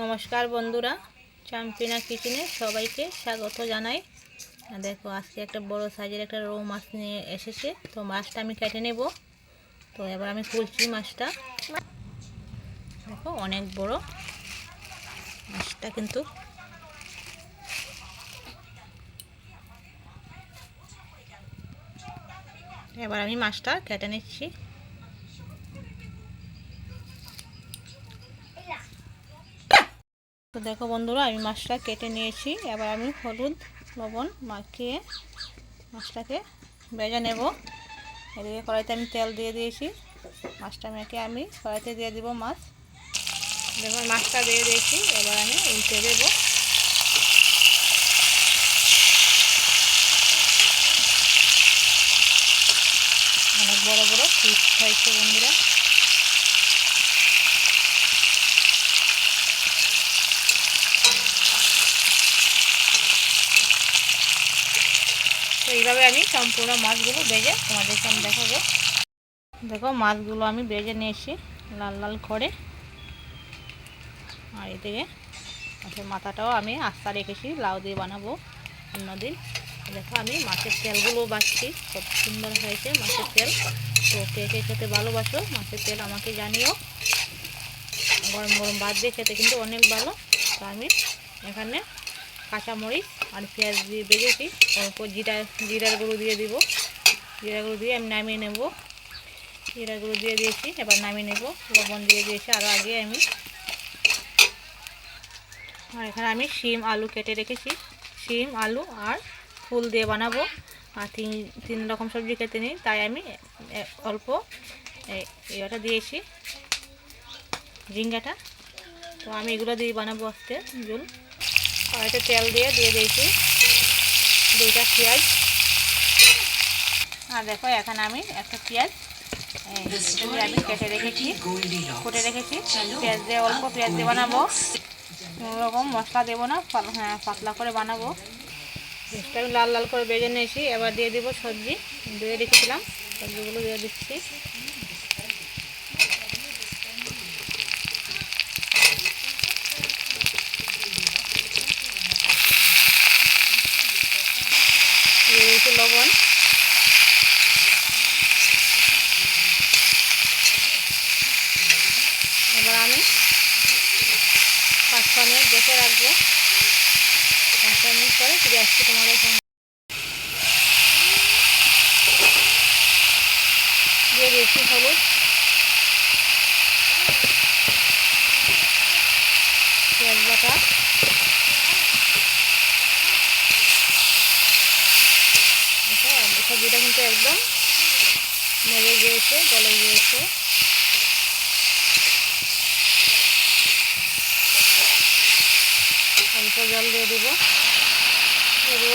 নমস্কার বন্ধুরা, চাম্পিনা কিচেনে সবাইকে স্বাগত জানাই। দেখো আজকে একটা বড় সাইজের একটা রৌ মাছ নিয়ে এসেছে। তো মাছটা আমি কেটে নেব। তো এবার আমি খুলছি মাছটা। দেখো অনেক বড় মাছটা, কিন্তু এবার আমি মাছটা কেটে নিচ্ছি। তো দেখো বন্ধুরা, আমি মাছটা কেটে নিয়েছি। এবার আমি হলুদ লবণ মাখিয়ে মাছটাকে ভেজে নেব। এদিকে কড়াইতে আমি তেল দিয়ে দিয়েছি। মাছটা মেখে আমি কড়াইতে দিয়ে দিব মাছ। দেখো মাছটা দিয়ে দিয়েছি, এবার আমি উল্টে দেবো। অনেক বড় বড় পিস হয়েছে বন্ধুরা। তো এইভাবে আমি সম্পূর্ণ মাছগুলো ভেজে তোমাদেরকে আমি দেখাবো। দেখো মাছগুলো আমি ভেজে নিয়েছি লাল লাল করে। আর এদিকে মাছের মাথাটাও আমি আস্তা রেখেছি, লাউ দিয়ে বানাবো অন্যদিন। দেখো আমি মাছের তেলগুলো বাছছি, খুব সুন্দর হয়েছে মাছের তেল। তো কে কে খেতে ভালোবাসো মাছের তেল আমাকে জানিও। গরম গরম ভাত দিয়ে খেতে কিন্তু অনেক ভালো। তো আমি এখানে কাঁচামরিচ আর পেঁয়াজ দিয়ে ভেজেছি। অল্প জিরার গুঁড়ো দিয়ে দিব। জিরা গুঁড়ো দিয়ে আমি নামিয়ে নেব। জিরা গুঁড়ো দিয়ে দিয়েছি, এবার নামিয়ে নেব। লবণ দিয়ে দিয়েছি আরও আগে আমি। আর এখানে আমি শিম আলু কেটে রেখেছি। শিম আলু আর ফুল দিয়ে বানাবো। আর তিন রকম সবজি খেতে নিই, তাই আমি অল্প এটা দিয়েছি, ঝিঙ্গাটা। তো আমি এগুলো দিয়ে বানাবো আজকে ঝোল। কড়াইতে তেল দিয়ে দিয়েছি 2টা পেঁয়াজ। আর দেখো এখানে আমি একটা পেঁয়াজ আমি কেটে রেখেছি, কুটে রেখেছি। পেঁয়াজ দিয়ে অল্প পেঁয়াজ দিয়ে বানাবো, কোনোরকম মশলা দেবো না, পাতলা করে বানাবো। পেঁয়াজটা আমি লাল লাল করে ভেজে নিয়েছি। এবার দিয়ে দেবো সবজি ধুয়ে রেখেছিলাম, সবজিগুলো দিয়ে দিচ্ছি। দিয়ে দিয়েছি লবণ। এবার আমি 5 মিনিট দেখে রাখবো। 5 মিনিট পরে ফিরে আসছি তোমাদের সঙ্গে। দিয়ে দিয়েছি হলুদ, পেঁয়াজ বাটা, সবজিটা কিন্তু একদম মজে গিয়েছে, গলে গিয়েছে। অল্প জল দিয়ে দেবো,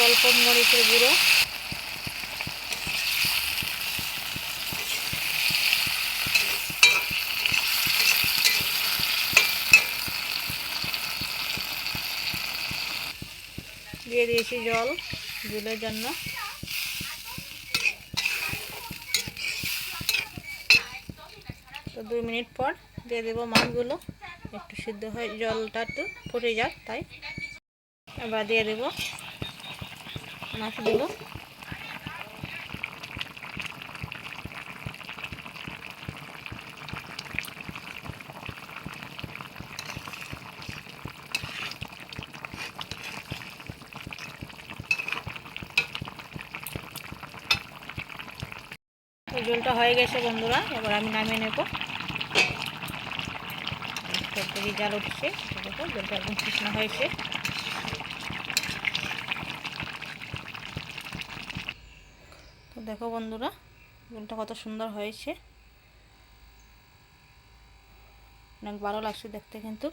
অল্প মরিচের গুঁড়ো, দিয়ে দিয়েছি জল ঝোলের জন্য। তো 2 মিনিট পর দিয়ে দেবো মাছগুলো, একটু সিদ্ধ হয়ে জলটা একটু ফুটে যাক তাই। এবার দিয়ে দেবো মাছগুলো। ঝোলটা হয়ে গেছে বন্ধুরা, এবার আমি নামিয়ে নেব। তরকারি জাল উঠছে, দেখো ঝোলটা একদম শুকনো হয়েছে। তো দেখো বন্ধুরা, ঝোলটা কত সুন্দর হয়েছে, অনেক ভালো লাগছে দেখতে কিন্তু।